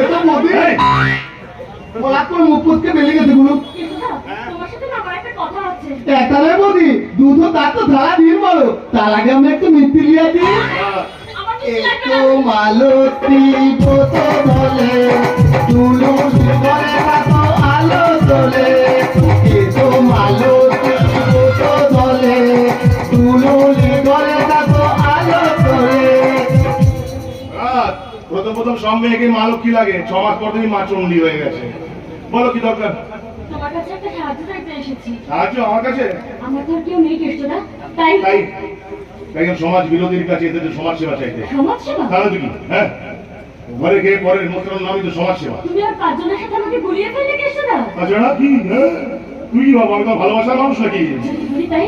এটা মদি বলা তোর মুখ পুতকে বেলে গেছে গুলো তোমার সাথে না আমার একটা কথা আছে। এটারে বদি দুধ তার তো ধারা দিয়ে বলো তার আগে আমরা একটু মিত্তি লিয়া দিই একটু মালতী বোতো বলে তুলো ঘরে কাতো আলো তোলে একটু মালতী বোতো বলে তুলো ঘরে কাতো আলো তোলে। প্রথম প্রথম সব মেয়েকে মা লক্ষ্মী লাগে, 6 মাস পর তুমি মা চণ্ডী হয়ে গেছে। বলো কি দরকার? তোমার কাছে একটা সাহায্য চাইতে এসেছি। সাহায্য আমার কাছে? আমার তো আর কেউ নেই কেষ্টদা, তাই তাই একজন সমাজ বিরোধীর কাছে এদের সমাজ সেবা চাইতে। সমাজ সেবা? তাহলে তো কি, হ্যাঁ ঘরে খেয়ে পরের মোটার নামই তো সমাজ সেবা। তুমি আর 5 জনের সাথে আমাকে গুলিয়ে ফেললে কেষ্টদা। আচ্ছা না কি, হ্যাঁ তুই কি ভাবো আমি তো ভালোবাসার মানুষ নাকি? যদি বলি তাই